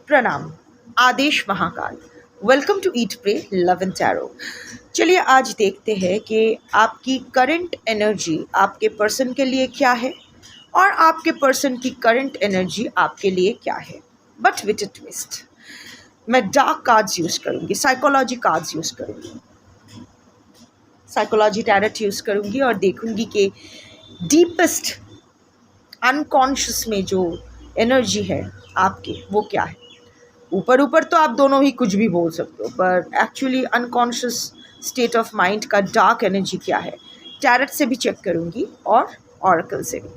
प्रणाम। आदेश Mahakal. Welcome to eat pray love and tarot. चलिए आज देखते हैं कि आपकी करंट एनर्जी आपके पर्सन के लिए क्या है और आपके पर्सन की करंट एनर्जी आपके लिए क्या है। बट विद अ ट्विस्ट, मैं डार्क कार्ड्स यूज़ करूँगी, साइकोलॉजी कार्ड्स यूज़ करूँगी, साइकोलॉजी टैरोट यूज़ करूँगी और देखूँगी कि डीपेस्ट अनकॉन्शियस में जो एनर्जी है आपके वो क्या है। ऊपर ऊपर तो आप दोनों ही कुछ भी बोल सकते हो, पर actually unconscious state of mind का डार्क एनर्जी क्या है, टैरोट से भी चेक करूँगी और ऑरेकल से भी।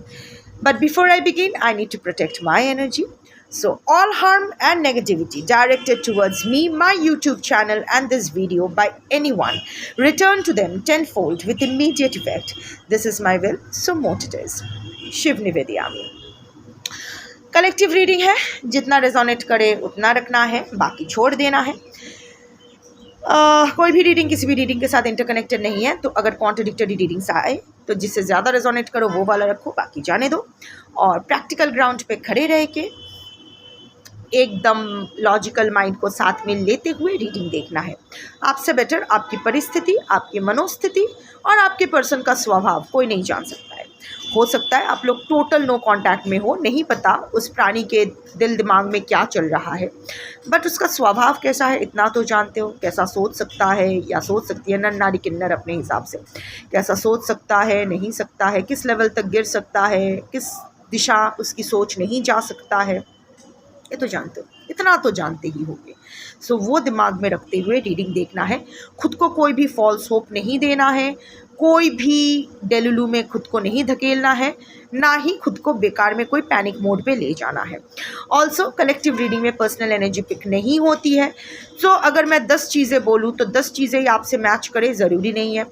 But before I begin, I need to protect my energy. So all harm and negativity directed towards me, my YouTube channel and this video by anyone, return to them tenfold with immediate effect. This is my will, so mote it is. Shiv निवेदयामि। Collective reading है, जितना resonate करे उतना रखना है, बाकी छोड़ देना है। कोई भी रीडिंग किसी भी रीडिंग के साथ इंटरकनेक्टेड नहीं है, तो अगर कॉन्ट्रडिक्टरी रीडिंग्स आए तो जिससे ज़्यादा रेजोनेट करो वो वाला रखो, बाकी जाने दो। और प्रैक्टिकल ग्राउंड पे खड़े रह के एकदम लॉजिकल माइंड को साथ में लेते हुए रीडिंग देखना है। आपसे बेटर आपकी परिस्थिति, आपकी मनोस्थिति और आपके पर्सन का स्वभाव कोई नहीं जान सकता है। हो सकता है आप लोग टोटल नो कांटेक्ट में हो, नहीं पता उस प्राणी के दिल दिमाग में क्या चल रहा है, बट उसका स्वभाव कैसा है इतना तो जानते हो। कैसा सोच सकता है या सोच सकती है, नर नारी किन्नर अपने हिसाब से कैसा सोच सकता है, नहीं सकता है, किस लेवल तक गिर सकता है, किस दिशा उसकी सोच नहीं जा सकता है, ये तो जानते हो, इतना तो जानते ही होंगे। सो वो दिमाग में रखते हुए रीडिंग देखना है। खुद को कोई भी फॉल्स होप नहीं देना है, कोई भी डेलुलू में खुद को नहीं धकेलना है, ना ही खुद को बेकार में कोई पैनिक मोड पे ले जाना है। ऑल्सो कलेक्टिव रीडिंग में पर्सनल एनर्जी पिक नहीं होती है। सो अगर मैं 10 चीज़ें बोलूँ तो 10 चीज़ें ही आपसे मैच करे, ज़रूरी नहीं है।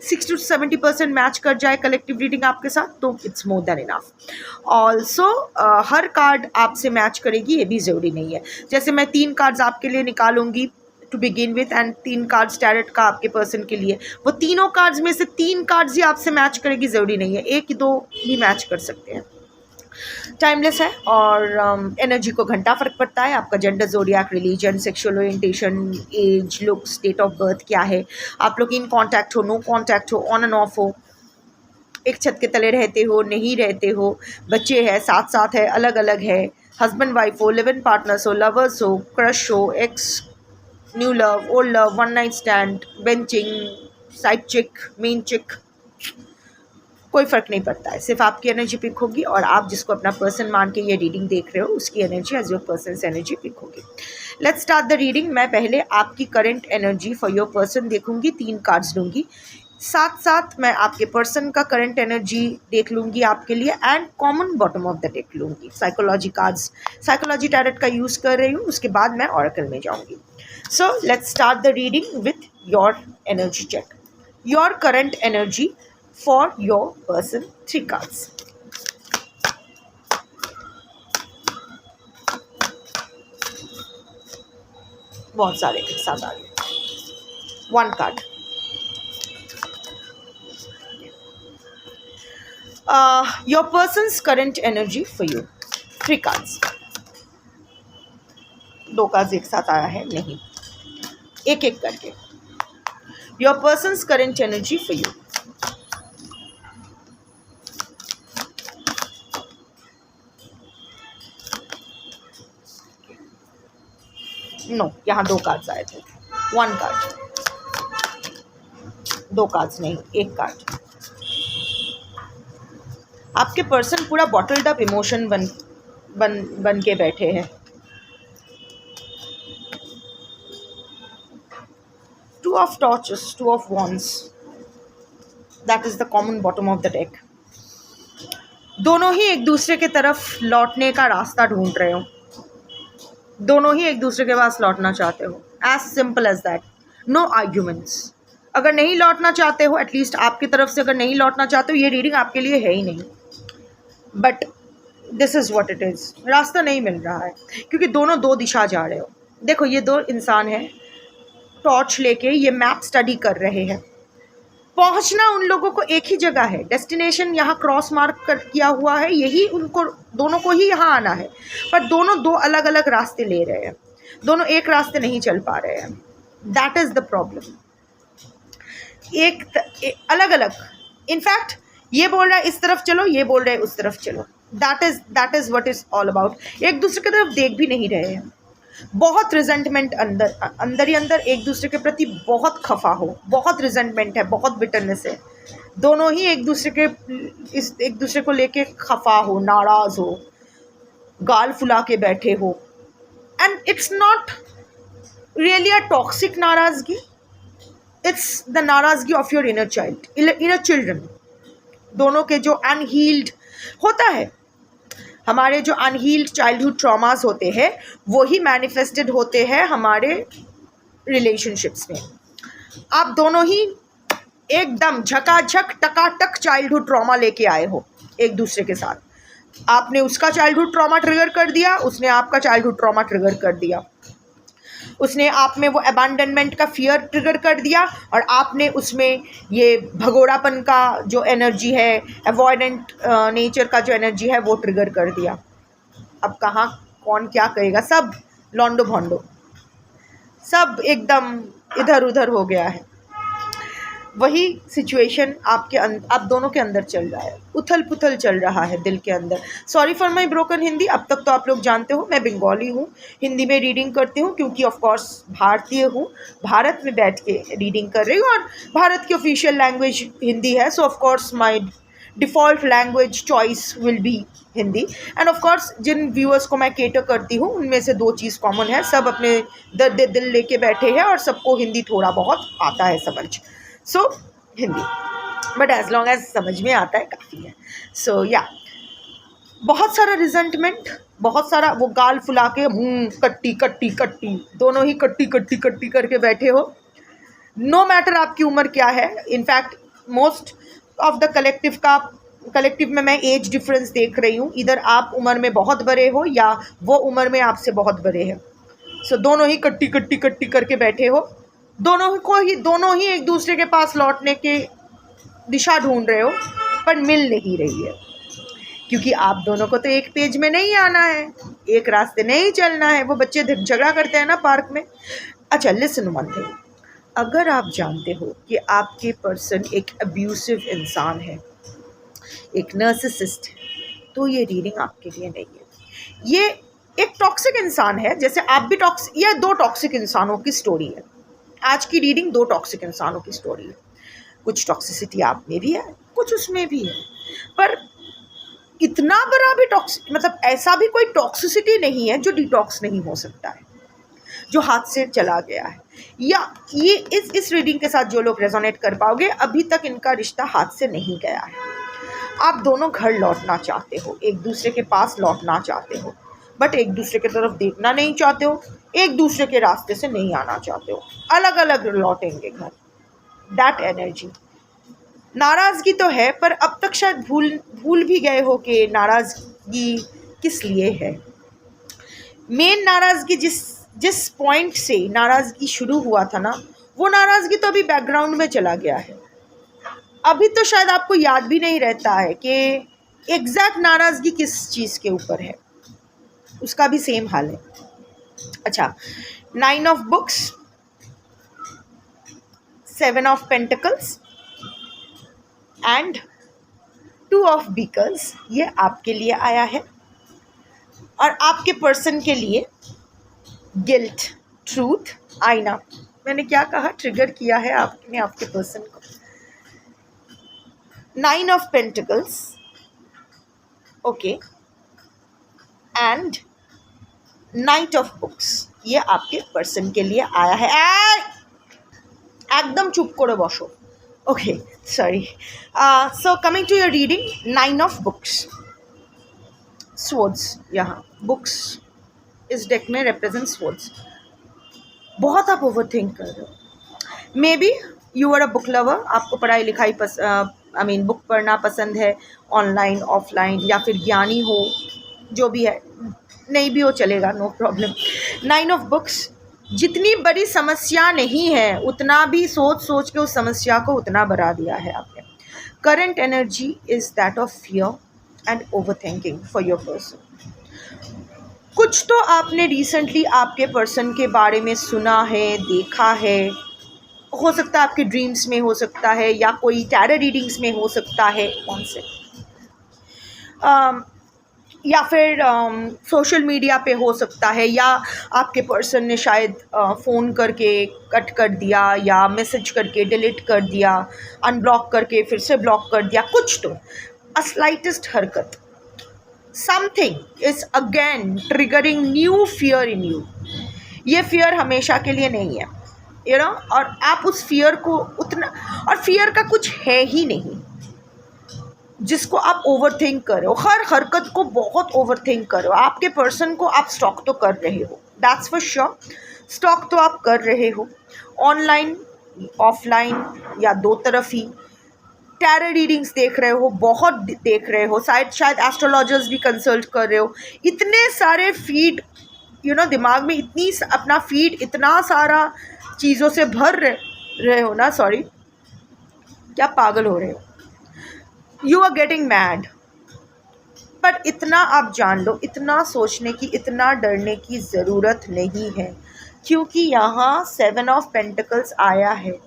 60 to 70% मैच कर जाए कलेक्टिव रीडिंग आपके साथ तो it's more than enough. Also her card आपसे मैच करेगी ये भी ज़रूरी नहीं है। जैसे मैं 3 कार्ड्स आपके लिए निकालूंगी to begin with and 3 cards tarot का आपके पर्सन के लिए, वो तीनों कार्ड्स में से 3 कार्ड्स ही आपसे मैच करेगी, ज़रूरी नहीं है 1-2 भी मैच कर सकते हैं। टाइमलेस है और एनर्जी को घंटा फ़र्क पड़ता है। आपका gender, zodiac, religion, sexual orientation, age, looks, date of birth क्या है, आप लोग इन कांटेक्ट हो, नो कांटेक्ट हो, ऑन एंड ऑफ हो, एक छत के तले रहते हो, नहीं रहते हो, बच्चे हैं, साथ साथ है, अलग अलग है, हस्बैंड वाइफ हो, लिव इन पार्टनर्स हो, लवर्स हो, क्रश हो, x, new love, old love, one night stand, benching, side चिक, मेन चिक, कोई फ़र्क नहीं पड़ता है। सिर्फ आपकी एनर्जी पिक होगी और आप जिसको अपना पर्सन मान के ये रीडिंग देख रहे हो उसकी energy as your person energy pick होगी। Let's start the reading. मैं पहले आपकी current energy for your person देखूंगी, 3 कार्ड्स लूँगी, साथ साथ मैं आपके पर्सन का करंट एनर्जी देख लूँगी आपके लिए and common bottom of the deck लूँगी। साइकोलॉजी कार्ड्स, साइकोलॉजी टैरोट का यूज़ कर रही हूँ, उसके बाद मैं ऑरेकल में जाऊँगी। So let's start the reading with your energy check. Your current energy for your person, 3 cards. बहुत सारे एक साथ आ गए। 1 card. Your person's current energy for you, 3 cards. 2 cards एक साथ आया है, नहीं, एक एक करके। Your person's current energy for you. No, यहाँ 2 कार्ड्स आए थे, 1 कार्ड, 2 कार्ड्स नहीं, 1 कार्ड। आपके पर्सन पूरा बॉटल्ड अप इमोशन बन के बैठे हैं। 2 of torches, 2 of wands, that is the common bottom of the deck. दोनों ही एक दूसरे के तरफ लौटने का रास्ता ढूंढ रहे हो, दोनों ही एक दूसरे के पास लौटना चाहते हो, as simple as that, no arguments. अगर नहीं लौटना चाहते हो, एटलीस्ट आपकी तरफ से अगर नहीं लौटना चाहते हो, ये रीडिंग आपके लिए है ही नहीं। But this is what it is, रास्ता नहीं मिल रहा है क्योंकि दोनों 2 दिशा जा रहे हो। देखो ये 2 इंसान हैं, टॉर्च लेके ये मैप स्टडी कर रहे हैं। पहुंचना उन लोगों को एक ही जगह है, डेस्टिनेशन यहाँ क्रॉस मार्क कर किया हुआ है, यही उनको दोनों को ही यहाँ आना है, पर दोनों दो अलग अलग रास्ते ले रहे हैं, दोनों एक रास्ते नहीं चल पा रहे हैं। That is the problem. अलग अलग, इनफैक्ट ये बोल रहा है इस तरफ चलो, ये बोल रहा है उस तरफ चलो। That is what is all about. एक दूसरे की तरफ देख भी नहीं रहे हैं। बहुत रिजेंटमेंट अंदर ही अंदर एक दूसरे के प्रति बहुत खफा हो, बहुत रिजेंटमेंट है, बहुत बिटरनेस है। दोनों ही एक दूसरे को लेके खफा हो, नाराज़ हो, गाल फुला के बैठे हो। And it's not really a toxic नाराज़गी, इट्स द नाराज़गी ऑफ योर इनर चिल्ड्रन। दोनों के जो अनहील्ड होता है, हमारे जो अनहील्ड चाइल्डहुड ट्रॉमास होते हैं वो ही मैनिफेस्टेड होते हैं हमारे रिलेशनशिप्स में। आप दोनों ही एकदम झकाझक टकाटक चाइल्डहुड ट्रॉमा लेके आए हो एक दूसरे के साथ। आपने उसका चाइल्डहुड ट्रॉमा ट्रिगर कर दिया, उसने आपका चाइल्डहुड ट्रॉमा ट्रिगर कर दिया। उसने आप में वो अबैंडनमेंट का फियर ट्रिगर कर दिया और आपने उसमें ये भगोड़ापन का जो एनर्जी है, अवॉइडेंट नेचर का जो एनर्जी है वो ट्रिगर कर दिया। अब कहाँ कौन क्या करेगा, सब लॉन्डो भोंडो, सब एकदम इधर उधर हो गया है। वही सिचुएशन आप दोनों के अंदर चल रहा है, उथल पुथल चल रहा है दिल के अंदर। Sorry for my broken Hindi. अब तक तो आप लोग जानते हो मैं बंगाली हूँ, हिंदी में रीडिंग करती हूँ क्योंकि ऑफ कोर्स भारतीय हूँ, भारत में बैठ के रीडिंग कर रही हूँ और भारत की ऑफिशियल लैंग्वेज हिंदी है। So of course my default language choice will be Hindi. And of course जिन व्यूअर्स को मैं केटर करती हूँ उनमें से दो चीज़ कॉमन है, सब अपने दर्द दिल लेके बैठे हैं और सबको हिंदी थोड़ा बहुत आता है समझ। So Hindi, but as long as समझ में आता है काफ़ी है। सो या बहुत सारा रिजेंटमेंट, बहुत सारा वो गाल फुला के कट्टी कट्टी कट्टी, दोनों ही कट्टी कट्टी कट्टी करके बैठे हो। नो मैटर आपकी उम्र क्या है। In fact most of the collective में मैं एज डिफरेंस देख रही हूँ, इधर आप उम्र में बहुत बड़े हो या वो उम्र में आपसे बहुत बड़े हैं। सो दोनों ही कट्टी कट्टी कट्टी करके बैठे हो, दोनों ही एक दूसरे के पास लौटने के दिशा ढूंढ रहे हो पर मिल नहीं रही है, क्योंकि आप दोनों को तो एक पेज में नहीं आना है, एक रास्ते नहीं चलना है। वो बच्चे झगड़ा करते हैं ना पार्क में। अच्छा लिसन वन थिंग, अगर आप जानते हो कि आपके पर्सन एक अब्यूसिव इंसान है, एक नर्सिसिस्ट है, तो ये रीडिंग आपके लिए नहीं है। ये एक टॉक्सिक इंसान है, जैसे आप भी टॉक्सिक, या दो टॉक्सिक इंसानों की स्टोरी है। आज की रीडिंग दो टॉक्सिक इंसानों की स्टोरी है। कुछ टॉक्सिसिटी आप में भी है, कुछ उसमें भी है, पर इतना बड़ा भी टॉक्सिक, मतलब ऐसा भी कोई टॉक्सिसिटी नहीं है जो डिटॉक्स नहीं हो सकता है, जो हाथ से चला गया है। या ये इस रीडिंग के साथ जो लोग रेजोनेट कर पाओगे, अभी तक इनका रिश्ता हाथ से नहीं गया है। आप दोनों घर लौटना चाहते हो, एक दूसरे के पास लौटना चाहते हो, बट एक दूसरे की तरफ देखना नहीं चाहते हो, एक दूसरे के रास्ते से नहीं आना चाहते हो, अलग अलग लौटेंगे घर। दैट एनर्जी, नाराज़गी तो है, पर अब तक शायद भूल भी गए हो कि नाराज़गी किस लिए है। मेन नाराज़गी जिस पॉइंट से नाराज़गी शुरू हुआ था ना, वो नाराज़गी तो अभी बैकग्राउंड में चला गया है। अभी तो शायद आपको याद भी नहीं रहता है कि एग्जैक्ट नाराज़गी किस चीज़ के ऊपर है, उसका भी सेम हाल है। अच्छा, 9 of books, 7 of pentacles and 2 of beakers, ये आपके लिए आया है। और आपके पर्सन के लिए गिल्ट, ट्रूथ, आईना। मैंने क्या कहा, ट्रिगर किया है आपने आपके पर्सन को। 9 of pentacles, okay, and night of books, ये आपके पर्सन के लिए आया है। एकदम चुप करे बसो। Okay, sorry. So coming to your reading, 9 of books, swords, यहाँ बुक्स इस डेक में रिप्रेजेंट स्वर्ड्स। बहुत आप ओवर थिंक कर रहे हो। Maybe you are a book lover, आपको पढ़ाई लिखाई बुक पढ़ना पसंद है, ऑनलाइन ऑफलाइन, या फिर ज्ञानी हो, जो भी है, नहीं भी हो चलेगा, नो प्रॉब्लम। 9 ऑफ बुक्स, जितनी बड़ी समस्या नहीं है उतना भी सोच सोच के उस समस्या को उतना बढ़ा दिया है आपने. Current energy is that of fear and over thinking for your person. कुछ तो आपने रिसेंटली आपके पर्सन के बारे में सुना है, देखा है. हो सकता है आपके ड्रीम्स में हो सकता है, या कोई टैरो रीडिंग्स में हो सकता है. कौन से या फिर सोशल मीडिया पे हो सकता है, या आपके पर्सन ने शायद फ़ोन करके कट कर दिया, या मैसेज करके डिलीट कर दिया, अनब्लॉक करके फिर से ब्लॉक कर दिया. कुछ तो अ स्लाइटेस्ट हरकत, something is again triggering new fear in you. ये फियर हमेशा के लिए नहीं है, यू नो. और आप उस फियर को उतना, और फियर का कुछ है ही नहीं जिसको आप ओवर थिंक कर रहे हो. हर हरकत को बहुत ओवर थिंक कर रहे हो. आपके पर्सन को आप स्टॉक तो कर रहे हो, दैट्स फॉर श्योर. स्टॉक तो आप कर रहे हो, ऑनलाइन ऑफलाइन या दो तरफ ही. टैरो रीडिंग्स देख रहे हो, बहुत देख रहे हो, शायद एस्ट्रोलॉजर्स भी कंसल्ट कर रहे हो. इतने सारे फीड यू नो दिमाग में, इतनी अपना फीड इतना सारा चीज़ों से भर रहे हो ना. सॉरी, क्या पागल हो रहे हो. You are getting mad. पर इतना आप जान लो, इतना सोचने की, इतना डरने की ज़रूरत नहीं है, क्योंकि यहाँ 7 ऑफ पेंटिकल्स आया है.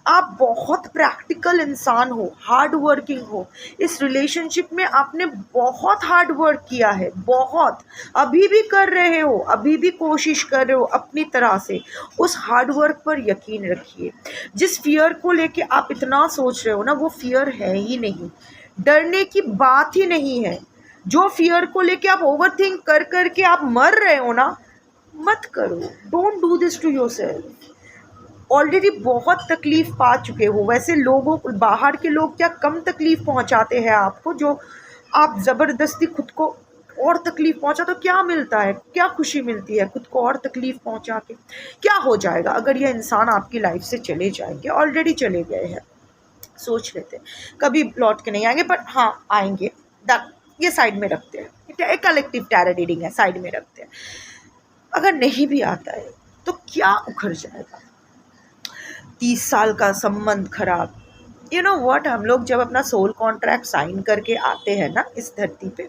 आप बहुत प्रैक्टिकल इंसान हो, हार्ड वर्किंग हो. इस रिलेशनशिप में आपने बहुत हार्ड वर्क किया है, बहुत. अभी भी कर रहे हो, अभी भी कोशिश कर रहे हो अपनी तरह से. उस हार्ड वर्क पर यकीन रखिए. जिस फियर को लेके आप इतना सोच रहे हो ना, वो फियर है ही नहीं. डरने की बात ही नहीं है. जो फियर को लेके आप ओवर थिंक कर कर के आप मर रहे हो ना, मत करो. Don't do this to yourself. Already बहुत तकलीफ़ पा चुके हो. वैसे लोगों, बाहर के लोग क्या कम तकलीफ़ पहुंचाते हैं आपको, जो आप ज़बरदस्ती खुद को और तकलीफ़ पहुंचा. तो क्या मिलता है, क्या खुशी मिलती है खुद को और तकलीफ़ पहुंचा के. क्या हो जाएगा अगर ये इंसान आपकी लाइफ से चले जाएंगे. ऑलरेडी चले गए हैं, सोच लेते हैं. कभी लौट के नहीं आएंगे, पर हाँ आएंगे. ये साइड में रखते हैं. एक कलेक्टिव टैरो रीडिंग है, साइड में रखते हैं. अगर नहीं भी आता है तो क्या उखड़ जाएगा. 30 साल का संबंध खराब. यू नो व्हाट, हम लोग जब अपना सोल कॉन्ट्रैक्ट साइन करके आते हैं ना इस धरती पे,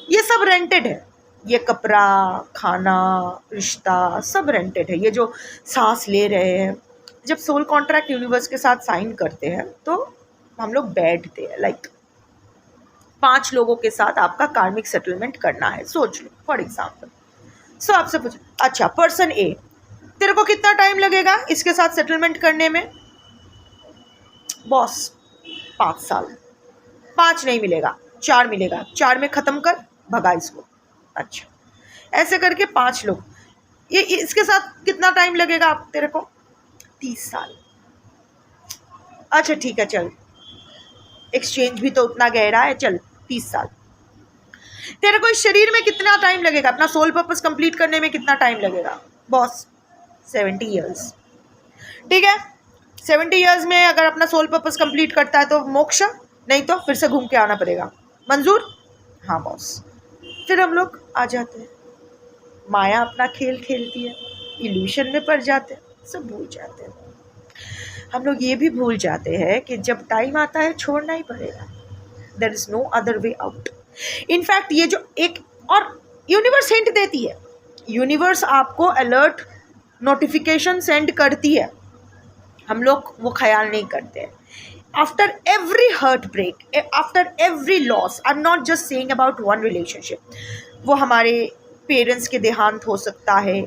ये सब रेंटेड है. ये कपड़ा, खाना, रिश्ता सब रेंटेड है. ये जो सांस ले रहे हैं, जब सोल कॉन्ट्रैक्ट यूनिवर्स के साथ साइन करते हैं तो हम लोग बैठते हैं. लाइक 5 लोगों के साथ आपका कार्मिक सेटलमेंट करना है. सोच लो फॉर एग्जाम्पल. सो आपसे पूछो, अच्छा पर्सन ए, तेरे को कितना टाइम लगेगा इसके साथ सेटलमेंट करने में. बॉस 5 साल. 5 नहीं मिलेगा, 4 मिलेगा. 4 में ख़त्म कर, भगा इसको. अच्छा, ऐसे करके 5 लोग. ये इसके साथ कितना टाइम लगेगा आप तेरे को. 30 साल. अच्छा ठीक है, चल एक्सचेंज भी तो उतना गहरा है, चल 30 साल. तेरे को इस शरीर में कितना टाइम लगेगा, अपना सोल पर्पस कंप्लीट करने में कितना टाइम लगेगा. Boss 70 years. ठीक है, 70 ईयर्स में अगर अपना सोल पर्पस कंप्लीट करता है तो मोक्ष, नहीं तो फिर से घूम के आना पड़ेगा. मंजूर. हाँ बॉस. फिर हम लोग आ जाते हैं, माया अपना खेल खेलती है, इल्यूशन में पड़ जाते हैं, सब भूल जाते हैं. हम लोग ये भी भूल जाते हैं कि जब टाइम आता है छोड़ना ही पड़ेगा. There is no other way out. In fact ये जो एक और यूनिवर्स हिंट देती है, यूनिवर्स आपको अलर्ट नोटिफिकेशन सेंड करती है, हम लोग वो ख्याल नहीं करते हैं. After every heartbreak, after every loss, I am not just saying about one relationship. वो हमारे पेरेंट्स के देहांत हो सकता है,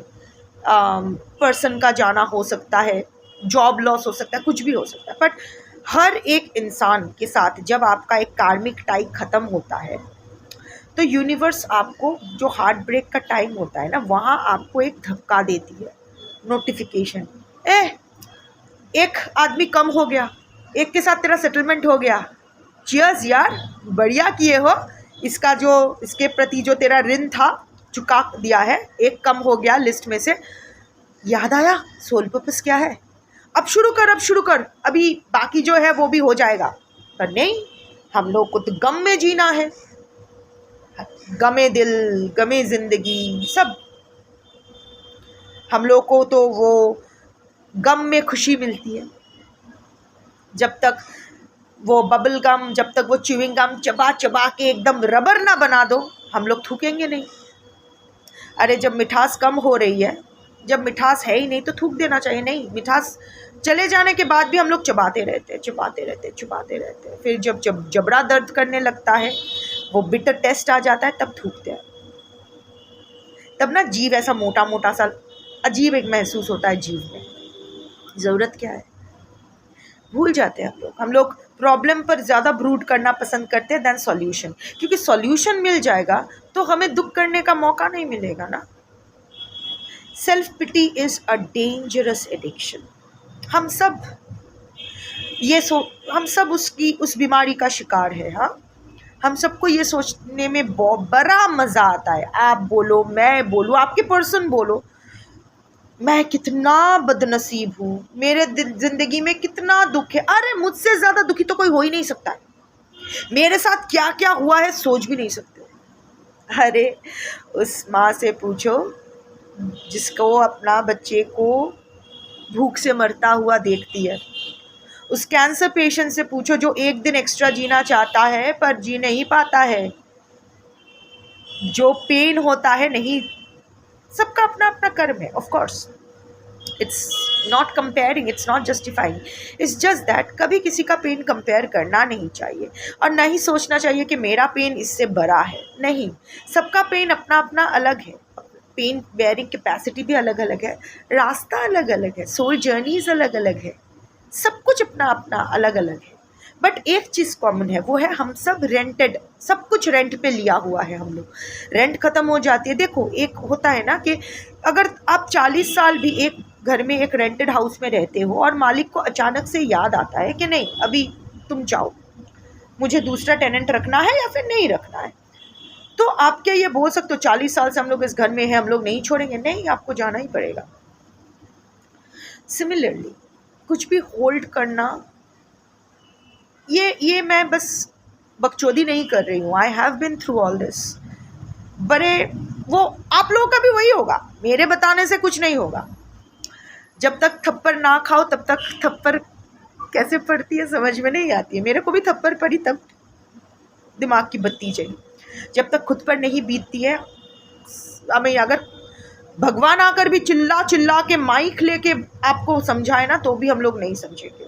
पर्सन का जाना हो सकता है, जॉब लॉस हो सकता है, कुछ भी हो सकता है. बट हर एक इंसान के साथ जब आपका एक कार्मिक टाई ख़त्म होता है तो यूनिवर्स आपको, जो हार्ट ब्रेक का टाइम होता है ना, वहाँ आपको एक धक्का देती है, नोटिफिकेशन. एक आदमी कम हो गया, एक के साथ तेरा सेटलमेंट हो गया. चियर्स यार, बढ़िया किए हो. इसका जो, इसके प्रति जो तेरा ऋण था चुका दिया है. एक कम हो गया लिस्ट में से. याद आया सोल पर्पस क्या है. अब शुरू कर, अब शुरू कर, अभी बाकी जो है वो भी हो जाएगा. पर नहीं, हम लोग को तो गम में जीना है. गमे दिल, गमे ज़िंदगी, सब हम लोग को तो वो गम में खुशी मिलती है। जब तक वो बबल गम, जब तक वो च्यूइंग गम चबा चबा के एकदम रबर ना बना दो, हम लोग थूकेंगे नहीं। अरे जब मिठास कम हो रही है, जब मिठास है ही नहीं तो थूक देना चाहिए। नहीं, मिठास चले जाने के बाद भी हम लोग चबाते रहते हैं। फिर जब जबड़ा दर्द करने लगता है, वो बिटर टेस्ट आ जाता है, तब थूकते हैं। तब ना जीव ऐसा मोटा मोटा सा अजीब एक महसूस होता है जीव में। ज़रूरत क्या है, भूल जाते हैं हम लोग प्रॉब्लम पर ज़्यादा ब्रूड करना पसंद करते हैं दैन सॉल्यूशन, क्योंकि सॉल्यूशन मिल जाएगा तो हमें दुख करने का मौका नहीं मिलेगा ना। Self pity is a dangerous addiction. हम सब उस बीमारी का शिकार है। हाँ, हम सबको ये सोचने में बहुत बड़ा मज़ा आता है। आप बोलो, मैं बोलूँ, आपके पर्सन बोलो, मैं कितना बदनसीब हूँ, मेरे ज़िंदगी में कितना दुख है। अरे मुझसे ज़्यादा दुखी तो कोई हो ही नहीं सकता है। मेरे साथ क्या क्या हुआ है सोच भी नहीं सकते। अरे उस माँ से पूछो जिसको अपना बच्चे को भूख से मरता हुआ देखती है। उस कैंसर पेशेंट से पूछो जो एक दिन एक्स्ट्रा जीना चाहता है पर जी नहीं पाता है। जो पेन होता है, नहीं, सबका अपना अपना कर्म है। Of course it's not comparing, it's not justifying, it's just that कभी किसी का पेन कंपेयर करना नहीं चाहिए और नहीं सोचना चाहिए कि मेरा पेन इससे बड़ा है। नहीं, सबका पेन अपना अपना अलग है। पेन बेयरिंग कैपेसिटी भी अलग अलग है, रास्ता अलग अलग है, सोल जर्नीज अलग अलग है, सब कुछ अपना अपना अलग अलग है। बट एक चीज़ कॉमन है, वो है हम सब रेंटेड, सब कुछ रेंट पे लिया हुआ है हम लोग। रेंट ख़त्म हो जाती है। देखो, एक होता है ना कि अगर आप 40 साल भी एक घर में, एक रेंटेड हाउस में रहते हो और मालिक को अचानक से याद आता है कि नहीं अभी तुम जाओ, मुझे दूसरा टेनेंट रखना है या फिर नहीं रखना है, तो आप क्या ये बोल सकते हो 40 साल से हम लोग इस घर में हैं, हम लोग नहीं छोड़ेंगे? नहीं, आपको जाना ही पड़ेगा। सिमिलरली कुछ भी होल्ड करना, ये मैं बस बकचोदी नहीं कर रही हूँ। I have been through all this. बड़े वो आप लोगों का भी वही होगा, मेरे बताने से कुछ नहीं होगा। जब तक थप्पड़ ना खाओ तब तक थप्पड़ कैसे पड़ती है समझ में नहीं आती है। मेरे को भी थप्पड़ पड़ी तब दिमाग की बत्ती जली। जब तक खुद पर नहीं बीतती है, हमें अगर भगवान आकर भी चिल्ला चिल्ला के माइक लेके आपको समझाए ना तो भी हम लोग नहीं समझेंगे।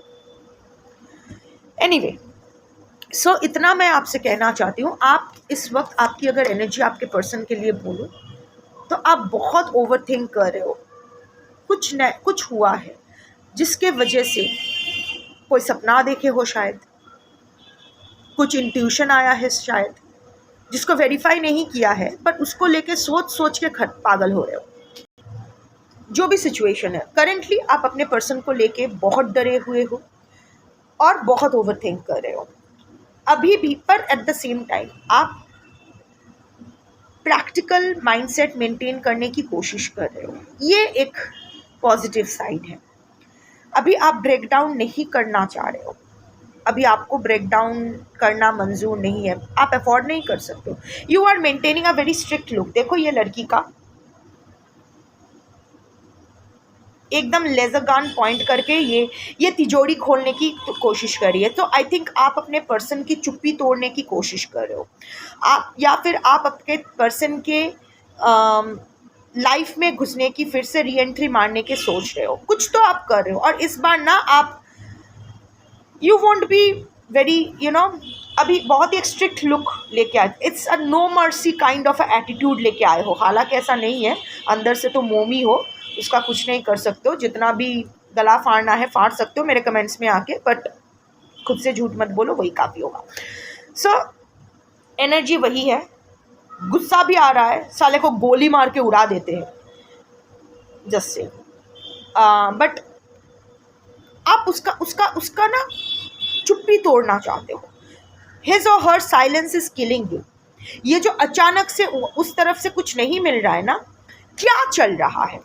एनीवे, सो इतना मैं आपसे कहना चाहती हूँ। आप इस वक्त आपकी अगर एनर्जी आपके पर्सन के लिए बोलो तो आप बहुत ओवर थिंक कर रहे हो। कुछ हुआ है जिसके वजह से कोई सपना देखे हो, शायद कुछ इंट्यूशन आया है, शायद जिसको वेरीफाई नहीं किया है, पर उसको लेके सोच के पागल हो रहे हो। जो भी सिचुएशन है, करेंटली आप अपने पर्सन को लेके बहुत डरे हुए हो और बहुत ओवर थिंक कर रहे हो अभी भी। पर एट द सेम टाइम आप प्रैक्टिकल माइंडसेट मेंटेन करने की कोशिश कर रहे हो। ये एक पॉजिटिव साइड है। अभी आप ब्रेक डाउन नहीं करना चाह रहे हो, अभी आपको ब्रेक डाउन करना मंजूर नहीं है, आप अफोर्ड नहीं कर सकते हो। You are maintaining a very strict look. देखो, ये लड़की का एकदम लेजर गन पॉइंट करके ये तिजोरी खोलने की कोशिश कर रही है। तो आई थिंक आप अपने पर्सन की चुप्पी तोड़ने की कोशिश कर रहे हो आप, या फिर आप अपने पर्सन के लाइफ में घुसने की, फिर से री एंट्री मारने के सोच रहे हो। कुछ तो आप कर रहे हो और इस बार ना आप यू वॉन्ट बी वेरी अभी बहुत ही एक स्ट्रिक्ट लुक लेके आए। It's a no mercy kind of a attitude लेके आए हो। हालांकि ऐसा नहीं है, अंदर से तो मोमी हो, उसका कुछ नहीं कर सकते हो। जितना भी गला फाड़ना है फाड़ सकते हो मेरे कमेंट्स में आके, बट खुद से झूठ मत बोलो, वही काफ़ी होगा। सो एनर्जी वही है। गुस्सा भी आ रहा है, साले को गोली मार के उड़ा देते हैं जस्ट से, बट आप उसका ना चुप्पी तोड़ना चाहते हो। हिज और हर साइलेंस इज किलिंग यू। ये जो अचानक से उस तरफ से कुछ नहीं मिल रहा है ना, क्या चल रहा है,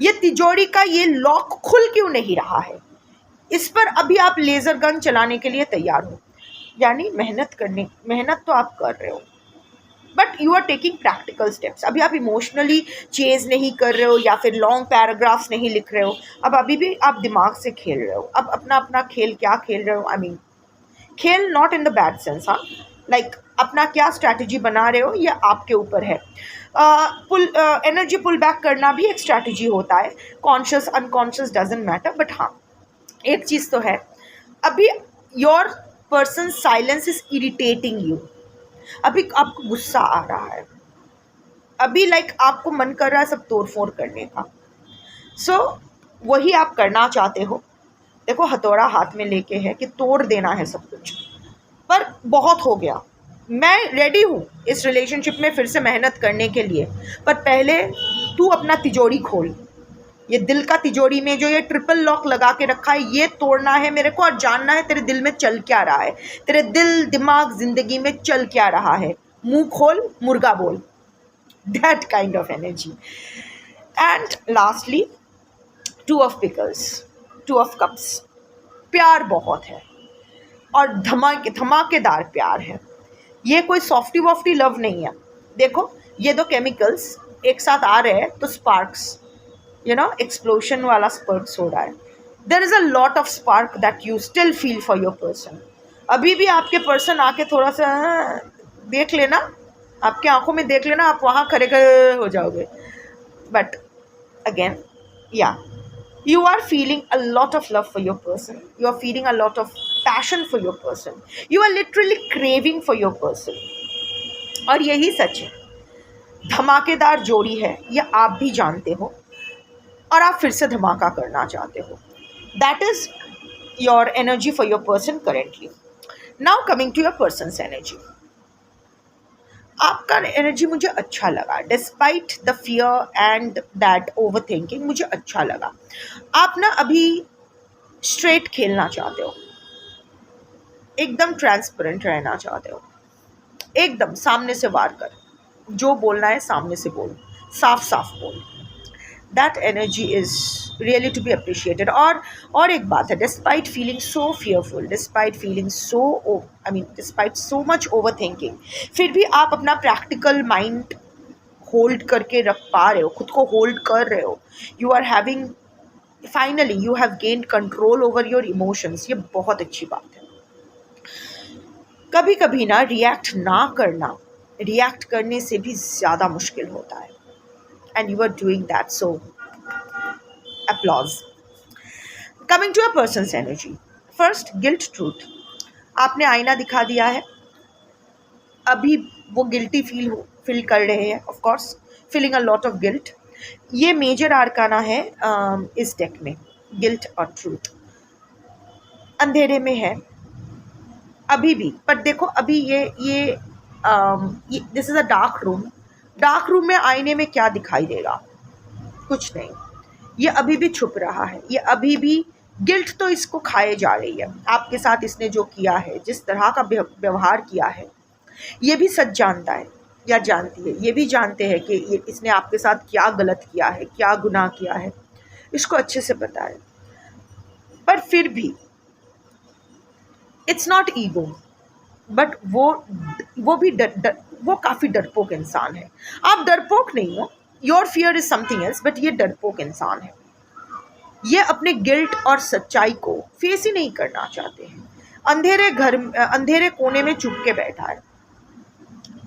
ये तिजोरी का ये लॉक खुल क्यों नहीं रहा है, इस पर अभी आप लेज़र गन चलाने के लिए तैयार हो। यानी मेहनत तो आप कर रहे हो, but you are taking practical steps. अभी आप इमोशनली चेज नहीं कर रहे हो या फिर लॉन्ग पैराग्राफ्स नहीं लिख रहे हो, अब अभी भी आप दिमाग से खेल रहे हो। अब अपना अपना खेल क्या खेल रहे हो, आई मीन खेल not in the bad sense, हाँ, लाइक अपना क्या स्ट्रैटेजी बना रहे हो ये आपके ऊपर है। एनर्जी पुल बैक करना भी एक स्ट्रैटेजी होता है, conscious unconscious doesn't matter, but हाँ एक चीज़ तो है, अभी your person silence is irritating you, अभी आपको गुस्सा आ रहा है, अभी लाइक आपको मन कर रहा है सब तोड़ फोड़ करने का। सो वही आप करना चाहते हो, देखो हथौड़ा हाथ में लेके है कि तोड़ देना है सब कुछ, पर बहुत हो गया, मैं रेडी हूँ इस रिलेशनशिप में फिर से मेहनत करने के लिए, पर पहले तू अपना तिजोरी खोल, ये दिल का तिजोरी में जो ये ट्रिपल लॉक लगा के रखा है ये तोड़ना है मेरे को, और जानना है तेरे दिल में चल क्या रहा है, तेरे दिल दिमाग जिंदगी में चल क्या रहा है, मुंह खोल मुर्गा बोल, that kind of energy. And lastly two of pickles, two of cups, प्यार बहुत है और धमाकेदार प्यार है, ये कोई सॉफ्टी वॉफ्टी लव नहीं है। देखो ये दो केमिकल्स एक साथ आ रहे हैं तो स्पार्क्स, यू नो एक्सप्लोशन वाला स्पार्क्स हो रहा है, there is a lot of spark that you still feel for your person. अभी भी आपके पर्सन आके थोड़ा सा देख लेना, आपके आंखों में देख लेना, आप वहाँ खड़े खड़े हो जाओगे, बट अगेन या you are feeling a lot of love for your person, you are feeling a lot of passion for your person, you are literally craving for your person, और यही सच है, धमाकेदार जोड़ी है ये आप भी जानते हो और आप फिर से धमाका करना चाहते हो, that is your energy for your person currently. Now coming to your person's energy, आपका एनर्जी मुझे अच्छा लगा, despite the fear and that over thinking, मुझे अच्छा लगा। आप ना अभी स्ट्रेट खेलना चाहते हो, एकदम ट्रांसपेरेंट रहना चाहते हो, एकदम सामने से वार कर, जो बोलना है सामने से बोल, साफ साफ बोल, that energy is really to be appreciated. और एक बात है, despite feeling so fearful, despite feeling so I mean despite so much over thinking, फिर भी आप अपना प्रैक्टिकल माइंड होल्ड करके रख पा रहे हो, खुद को होल्ड कर रहे हो, you are having finally you have gained control over your emotions, ये बहुत अच्छी बात है। कभी कभी ना रिएक्ट ना करना रिएक्ट करने से भी ज़्यादा मुश्किल होता है, and you are doing that, so applause. Coming to a person's energy, first guilt truth, आपने आईना दिखा दिया है, अभी वो गिल्टी फील कर रहे हैं, of course feeling a lot of guilt, ये मेजर आर्काना है इस डेक में, गिल्ट और ट्रूथ अंधेरे में है अभी भी, पर देखो अभी ये this is a dark room, dark room में आईने में क्या दिखाई देगा, कुछ नहीं, ये अभी भी छुप रहा है, ये अभी भी गिल्ट तो इसको खाए जा रही है, आपके साथ इसने जो किया है, जिस तरह का व्यवहार किया है, ये भी सच जानता है या जानती है, ये भी जानते हैं कि ये इसने आपके साथ क्या गलत किया है, क्या गुनाह किया है, इसको अच्छे से पता है, पर फिर भी इट्स नॉट ईगो, बट वो भी वो काफ़ी डरपोक इंसान है। आप डरपोक नहीं हो, your fear is something else, but ये डरपोक इंसान है, ये अपने गिल्ट और सच्चाई को फेस ही नहीं करना चाहते हैं, अंधेरे कोने में चुप के बैठा है,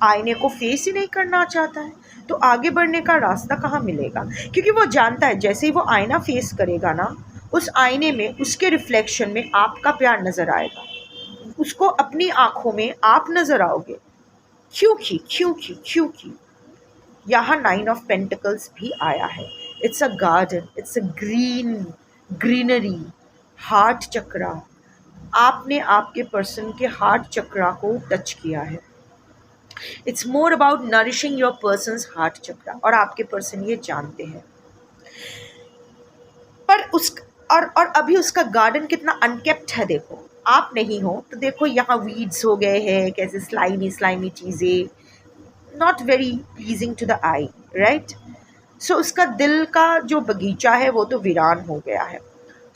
आईने को फेस ही नहीं करना चाहता है, तो आगे बढ़ने का रास्ता कहाँ मिलेगा, क्योंकि वो जानता है जैसे ही वो आईना फेस करेगा ना, उस आईने में उसके रिफ्लेक्शन में आपका प्यार नज़र आएगा, उसको अपनी आंखों में आप नज़र आओगे, क्योंकि यहाँ 9 ऑफ पेंटिकल्स भी आया है, it's a garden, it's a greenery, heart chakra, आपने आपके पर्सन के हार्ट चक्रा को टच किया है, it's more about nourishing your person's heart chakra, और आपके पर्सन ये जानते हैं, पर और अभी उसका गार्डन कितना अनकेप्ट है, देखो आप नहीं हो तो देखो यहाँ वीड्स हो गए हैं, कैसे स्लाइमी चीज़ें, not very pleasing to the eye, right. So उसका दिल का जो बगीचा है वो तो वीरान हो गया है,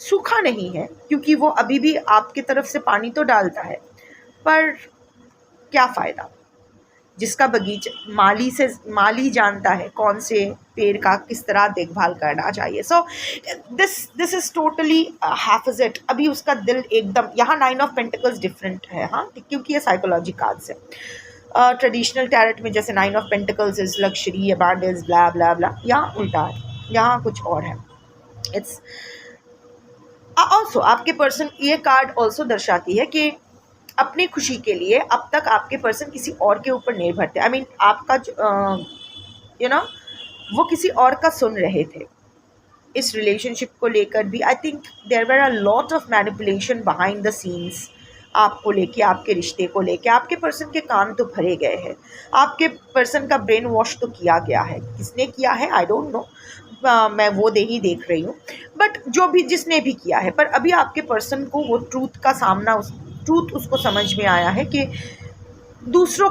सूखा नहीं है, क्योंकि वो अभी भी आपकी तरफ से पानी तो डालता है, पर क्या फ़ायदा, जिसका बगीचा माली जानता है कौन से पेड़ का किस तरह देखभाल करना चाहिए. सो दिस इज टोटली हाफिज़िट. अभी उसका दिल एकदम, यहाँ 9 ऑफ पेंटिकल्स डिफरेंट है, हाँ, क्योंकि ये साइकोलॉजी कार्ड्स है. ट्रेडिशनल टैरेट में जैसे 9 of pentacles is luxury, abundance, blah blah blah, यहाँ उल्टा है, यहाँ कुछ और है. इट्स ऑल्सो आपके पर्सन, ये कार्ड ऑल्सो दर्शाती है कि अपनी खुशी के लिए अब तक आपके पर्सन किसी और के ऊपर निर्भर थे. आई मीन आपका यू नो वो किसी और का सुन रहे थे इस रिलेशनशिप को लेकर भी. I think there were a lot of manipulation behind the scenes आपको लेके, आपके रिश्ते को लेके. आपके पर्सन के कान तो भरे गए हैं, आपके पर्सन का ब्रेन वॉश तो किया गया है. किसने किया है आई डोंट नो, मैं वो ही देख रही हूँ, बट जो भी जिसने भी किया है, पर अभी आपके पर्सन को वो ट्रूथ उसको समझ में आया है कि दूसरों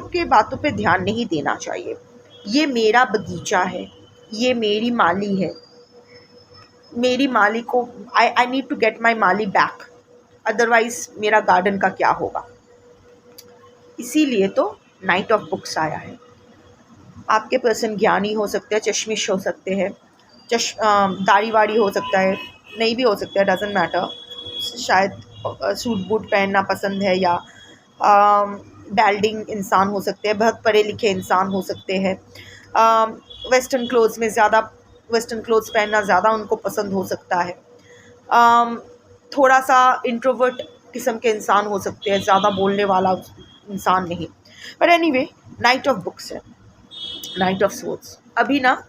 के बातों पे ध्यान नहीं देना चाहिए. ये मेरा बगीचा है, ये मेरी माली है, मेरी माली को I need to get my mali back, otherwise मेरा गार्डन का क्या होगा. इसीलिए तो नाइट ऑफ बुक्स आया है. आपके पर्सन ज्ञानी हो सकते हैं, चश्मिश हो सकते हैं, दाढ़ी वाड़ी हो सकता है, नहीं भी हो सकता है, डजेंट मैटर. शायद सूट बूट पहनना पसंद है, या बैल्डिंग इंसान हो सकते हैं, बहुत पढ़े लिखे इंसान हो सकते हैं. वेस्टर्न क्लोथ्स में ज़्यादा, वेस्टर्न क्लोथ्स पहनना ज़्यादा उनको पसंद हो सकता है. थोड़ा सा इंट्रोवर्ट किस्म के इंसान हो सकते हैं, ज़्यादा बोलने वाला इंसान नहीं. पर एनीवे, नाइट ऑफ बुक्स है, नाइट ऑफ सोर्ड्स. अभी ना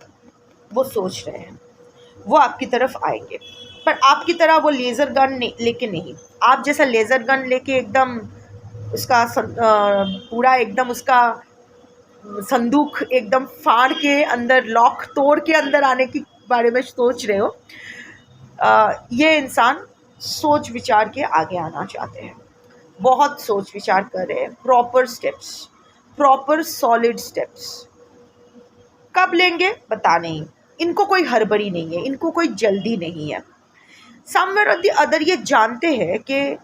वो सोच रहे हैं, वो आपकी तरफ आएंगे, पर आपकी तरह वो लेज़र गन लेके नहीं. आप जैसा लेज़र गन लेके एकदम उसका पूरा एकदम उसका संदूक एकदम फाड़ के अंदर, लॉक तोड़ के अंदर आने के बारे में सोच रहे हो. ये इंसान सोच विचार के आगे आना चाहते हैं, बहुत सोच विचार कर रहे हैं. Proper steps, proper solid steps. कब लेंगे पता नहीं. इनको कोई हड़बड़ी नहीं है, इनको कोई जल्दी नहीं है. समवेयर और द अदर ये जानते हैं कि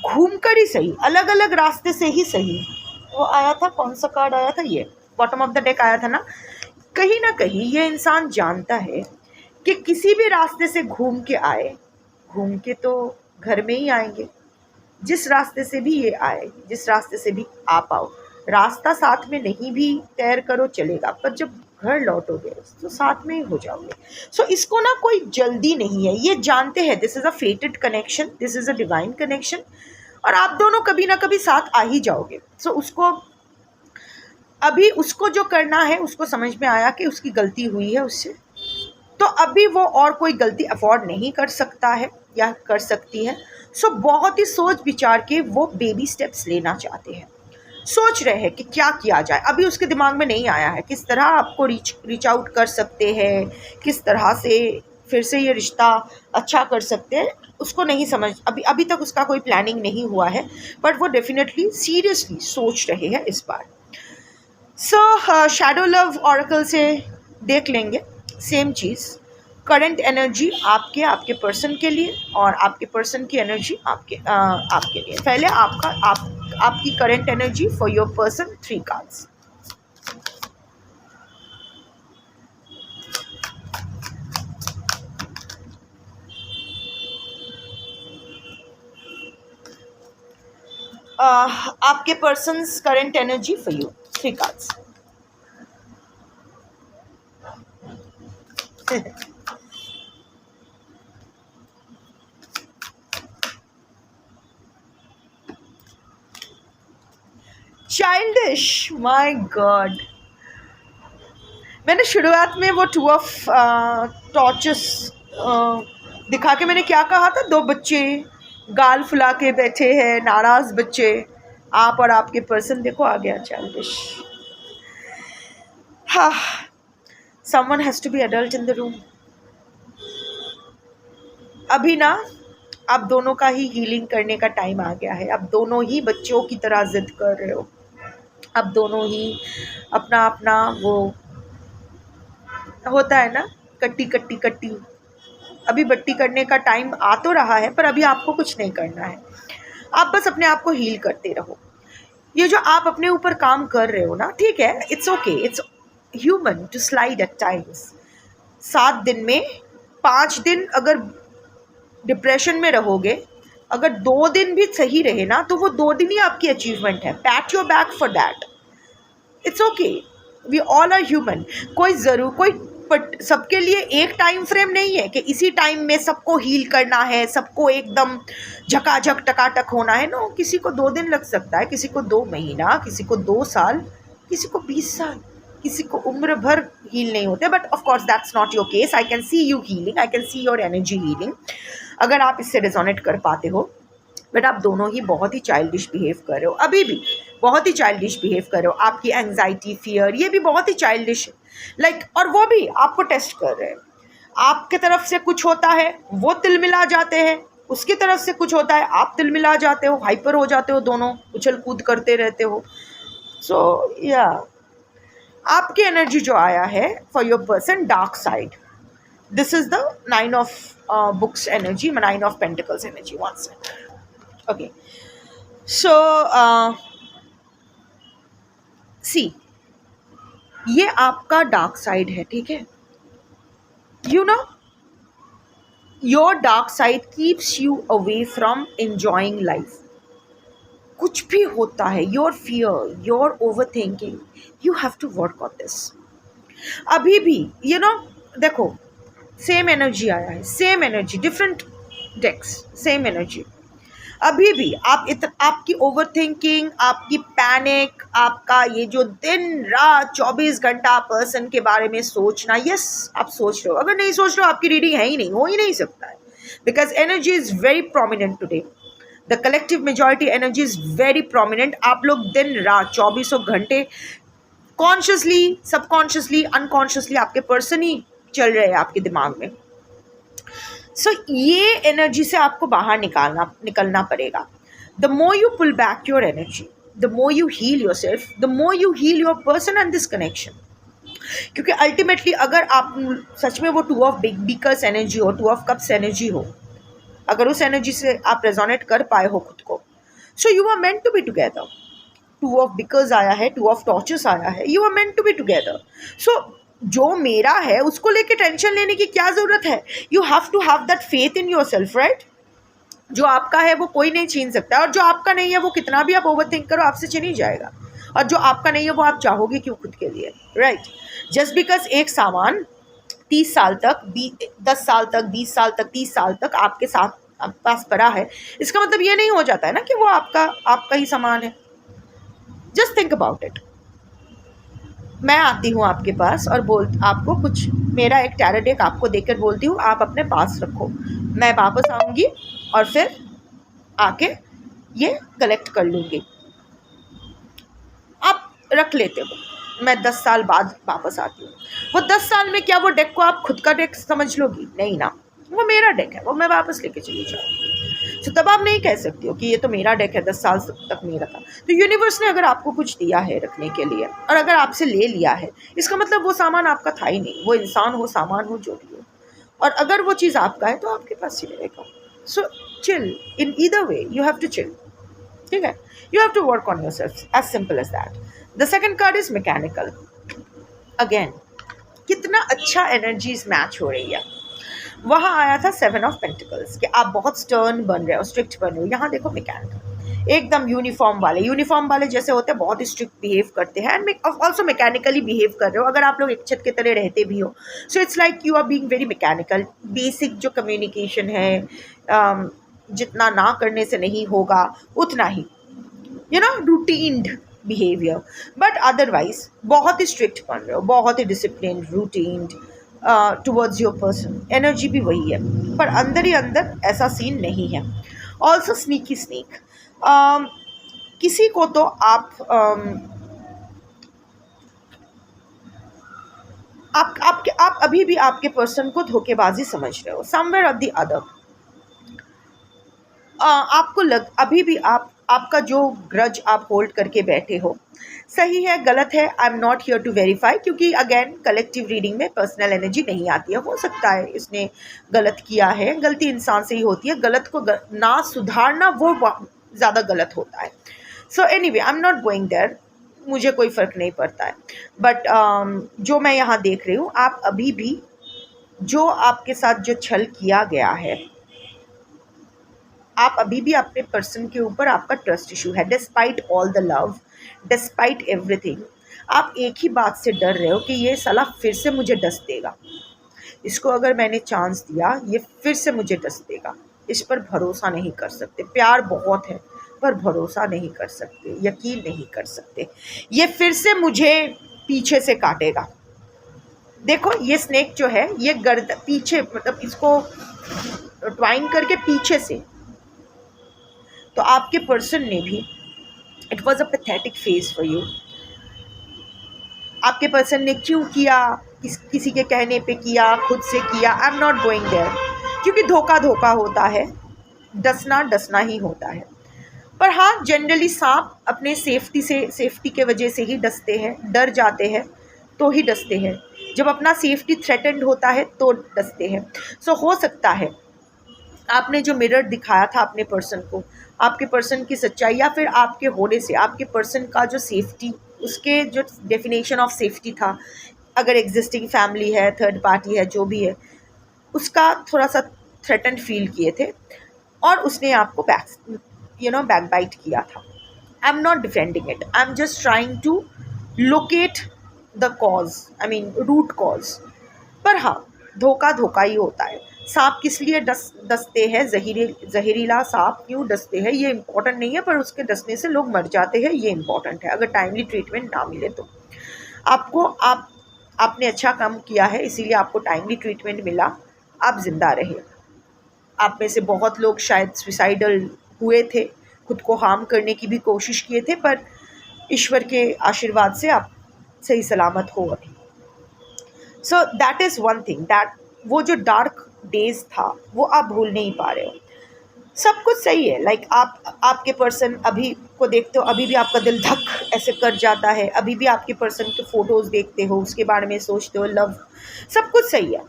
घूम कर ही सही, अलग अलग रास्ते से ही सही. वो आया था, कौन सा कार्ड आया था, ये बॉटम ऑफ द डेक आया था ना. कहीं ना कहीं ये इंसान जानता है कि किसी भी रास्ते से घूम के आए, घूम के तो घर में ही आएंगे. जिस रास्ते से भी ये आए, जिस रास्ते से भी आप आओ, रास्ता साथ में नहीं भी तैर करो चलेगा, पर जब घर लौटोगे तो साथ में ही हो जाओगे. सो इसको ना कोई जल्दी नहीं है. ये जानते हैं this is a फेटेड connection, this is a divine connection, और आप दोनों कभी ना कभी साथ आ ही जाओगे. सो उसको जो करना है, उसको समझ में आया कि उसकी गलती हुई है उससे, तो अभी वो और कोई गलती अफोर्ड नहीं कर सकता है या कर सकती है. सो बहुत ही सोच विचार के वो बेबी स्टेप्स लेना चाहते हैं. सोच रहे हैं कि क्या किया जाए. अभी उसके दिमाग में नहीं आया है किस तरह आपको रीच आउट कर सकते हैं, किस तरह से फिर से ये रिश्ता अच्छा कर सकते हैं. उसको नहीं समझ, अभी तक उसका कोई प्लानिंग नहीं हुआ है, बट वो डेफिनेटली सीरियसली सोच रहे हैं इस बार. सो शैडो लव ऑरेकल से देख लेंगे सेम चीज़. करंट एनर्जी आपके पर्सन के लिए, और आपके पर्सन की एनर्जी आपके लिए. पहले आपकी current energy for your person, 3 cards. आपके persons current energy for you, 3 cards. Childish, my god. मैंने शुरुआत में वो 2 ऑफ टॉर्चेस दिखा के मैंने क्या कहा था, 2 बच्चे गाल फुला के बैठे हैं, नाराज बच्चे. आप और आपके पर्सन, देखो आ गया चाइल्डिश. हाँ, someone has to be adult in the room. अभी ना आप दोनों का ही हीलिंग करने का टाइम आ गया है. आप दोनों ही बच्चों की तरह जिद कर रहे हो. आप दोनों ही अपना अपना, वो होता है ना, कट्टी. अभी बट्टी करने का टाइम आ तो रहा है, पर अभी आपको कुछ नहीं करना है. आप बस अपने आप को हील करते रहो. ये जो आप अपने ऊपर काम कर रहे हो ना, ठीक है, it's okay, it's human to slide at times. 7 दिन में 5 दिन अगर डिप्रेशन में रहोगे, अगर 2 दिन भी सही रहे ना, तो वो 2 दिन ही आपकी अचीवमेंट है। Pat your back for that, it's okay, we all are human. कोई सबके लिए एक टाइम फ्रेम नहीं है कि इसी टाइम में सबको हील करना है, सबको एकदम झकाझक टकाटक होना है। नो, किसी को 2 दिन लग सकता है, किसी को 2 महीना, किसी को 2 साल, किसी को 20 साल, किसी को उम्र भर हील नहीं होते। But of course that's not your case. I can see you healing, I can see your energy healing, अगर आप इससे रिजोनेट कर पाते हो। बट आप दोनों ही बहुत ही चाइल्डिश बिहेव कर रहे हो, अभी भी बहुत ही चाइल्डिश बिहेव कर रहे हो। आपकी एंग्जाइटी, फियर, ये भी बहुत ही चाइल्डिश है। और वो भी आपको टेस्ट कर रहे हैं। आपके तरफ से कुछ होता है, वो तिलमिला जाते हैं, उसकी तरफ से कुछ होता है, आप तिलमिला जाते हो, हाइपर हो जाते हो, दोनों उछल कूद करते रहते हो। सो या आपकी एनर्जी जो आया है for your person, dark side, this is the 9 of books energy, 9 of pentacles energy. One second, okay. So see, ये आपका डार्क साइड है, ठीक है। You know, your dark side keeps you away from enjoying life. कुछ भी होता है, your fear, your over thinking, you have to work on this. अभी भी देखो, सेम एनर्जी आया है, same energy, different decks, same energy. अभी भी आपकी ओवर थिंकिंग, आपकी पैनिक, आपका ये जो दिन रात 24 घंटा पर्सन के बारे में सोचना, यस आप सोच रहे हो। अगर नहीं सोच रहे हो, आपकी रीडिंग है ही नहीं, हो ही नहीं सकता है। Because energy is very prominent today, the collective majority energy is very prominent. आप लोग दिन रात 24 घंटे कॉन्शियसली, सबकॉन्शियसली, अनकॉन्शियसली आपके पर्सन ही चल रहे हैं आपके दिमाग में। सो ये एनर्जी से आपको बाहर निकलना पड़ेगा। The more you pull back your energy, the more you heal yourself, the more you heal your person and this connection. क्योंकि अल्टीमेटली अगर आप सच में वो 2 ऑफ बीकर्स एनर्जी हो, 2 ऑफ कप्स एनर्जी हो, अगर उस एनर्जी से आप रेजोनेट कर पाए हो खुद को, so you are meant to be together. 2 of beakers आया है, 2 ऑफ टॉर्चेस आया है, you are meant to be together. So जो मेरा है उसको लेके टेंशन लेने की क्या ज़रूरत है? You have to have that faith in yourself, right? जो आपका है वो कोई नहीं छीन सकता, और जो आपका नहीं है वो कितना भी आप ओवर थिंक करो आपसे छीन ही जाएगा। और जो आपका नहीं है वो आप चाहोगे क्यों खुद के लिए, राइट? जस्ट बिकॉज एक सामान 30 साल तक, 10 साल तक, 20 साल तक, 30 साल तक आपके साथ पास पड़ा है, इसका मतलब ये नहीं हो जाता है ना कि वो आपका ही सामान है। Just think about it. मैं आती हूँ आपके पास और आपको कुछ, मेरा एक टैरो डेक आपको देकर बोलती हूँ आप अपने पास रखो, मैं वापस आऊँगी और फिर आके ये कलेक्ट कर लूँगी। आप रख लेते हो, मैं 10 साल बाद वापस आती हूँ। वो 10 साल में क्या वो डेक को आप खुद का डेक समझ लोगी? नहीं ना, वो मेरा डेक है, वो मैं वापस लेके चली जाऊँगी। तो तब आप नहीं कह सकती हो कि ये तो मेरा डेक है, 10 साल तक मेरा था। तो यूनिवर्स ने अगर आपको कुछ दिया है रखने के लिए और अगर आपसे ले लिया है, इसका मतलब वो सामान आपका था ही नहीं, वो इंसान हो, सामान हो, जो भी हो। और अगर वो चीज़ आपका है तो आपके पास ही रहेगा। So chill, in either way you have to chill, ठीक है? You have to work on yourself, as simple as that. The second card is mechanical. Again कितना अच्छा एनर्जीज मैच हो रही है। वहाँ आया था 7 ऑफ पेंटिकल्स कि आप बहुत स्टर्न बन रहे हो, स्ट्रिक्ट बन रहे हो। यहाँ देखो मैकेनिकल, एकदम यूनिफॉर्म वाले जैसे होते हैं, बहुत ही स्ट्रिक्ट बिहेव करते हैं, एंड ऑल्सो मैकेनिकली बिहेव कर रहे हो। अगर आप लोग एक छत की तरह रहते भी हो, so it's like you are being very mechanical. Basic जो कम्युनिकेशन है, जितना ना करने से नहीं होगा उतना ही, रूटीन्ड बिहेवियर। बट अदरवाइज बहुत ही स्ट्रिक्ट बन रहे हो, बहुत ही discipline, routined towards your person. Energy भी वही है, पर अंदर ही अंदर ऐसा सीन नहीं है। ऑल्सो स्नीकी स्नीक, किसी को तो आप अभी भी आपके पर्सन को धोखेबाजी समझ रहे हो, समवेयर और द अदर। आपको अभी भी आपका जो ग्रज आप होल्ड करके बैठे हो, सही है गलत है, I am not here to verify, क्योंकि अगेन कलेक्टिव रीडिंग में पर्सनल एनर्जी नहीं आती है। हो सकता है इसने गलत किया है, गलती इंसान से ही होती है, गलत को ना सुधारना वो ज़्यादा गलत होता है। So anyway I am not going there, मुझे कोई फ़र्क नहीं पड़ता है। बट जो मैं यहाँ देख रही हूँ, आप अभी भी जो आपके साथ जो छल किया गया है, आप अभी भी अपने पर्सन के ऊपर आपका ट्रस्ट इशू है। Despite all the love, despite everything, आप एक ही बात से डर रहे हो कि ये साला फिर से मुझे डस देगा, इसको अगर मैंने चांस दिया ये फिर से मुझे डस देगा। इस पर भरोसा नहीं कर सकते। प्यार बहुत है पर भरोसा नहीं कर सकते, यकीन नहीं कर सकते। ये फिर से मुझे पीछे से काटेगा। देखो ये स्नेक जो है ये गर्द पीछे, मतलब इसको ट्वाइन करके पीछे से, तो आपके पर्सन ने भी, it was a pathetic phase for you. आपके पर्सन ने क्यों किया, किसी के कहने पे किया, खुद से किया, I am not going there, क्योंकि धोखा धोखा होता है, डसना डसना ही होता है। पर हाँ, जनरली सांप अपने सेफ्टी के वजह से ही डसते हैं, डर जाते हैं तो ही डसते हैं, जब अपना सेफ्टी थ्रेटेंड होता है तो डसते हैं। सो हो सकता है आपने जो मिरर दिखाया था अपने पर्सन को, आपके पर्सन की सच्चाई, या फिर आपके होने से आपके पर्सन का जो सेफ्टी, उसके जो डेफिनेशन ऑफ सेफ्टी था, अगर एग्जिस्टिंग फैमिली है, थर्ड पार्टी है, जो भी है, उसका थोड़ा सा थ्रेटन फील किए थे और उसने आपको बैक बाइट किया था। I am not defending it, I am just trying to locate the cause, I mean root cause. पर हाँ, धोखा धोखा ही होता है। सांप किस लिए डसते हैं, जहरीला सांप क्यों डसते हैं, ये इम्पोर्टेंट नहीं है, पर उसके डसने से लोग मर जाते हैं, ये इम्पोर्टेंट है। अगर टाइमली ट्रीटमेंट ना मिले तो आपने अच्छा काम किया है, इसीलिए आपको टाइमली ट्रीटमेंट मिला, आप जिंदा रहे। आप में से बहुत लोग शायद सुसाइडल हुए थे, खुद को हार्म करने की भी कोशिश किए थे, पर ईश्वर के आशीर्वाद से आप सही सलामत हो अभी। सो that is one thing, that वो जो डार्क डेज था वो आप भूल नहीं पा रहे हो। सब कुछ सही है, लाइक आपके पर्सन अभी को देखते हो, अभी भी आपका दिल धक ऐसे कर जाता है, अभी भी आपके पर्सन के फ़ोटोज़ देखते हो, उसके बारे में सोचते हो, लव, सब कुछ सही है।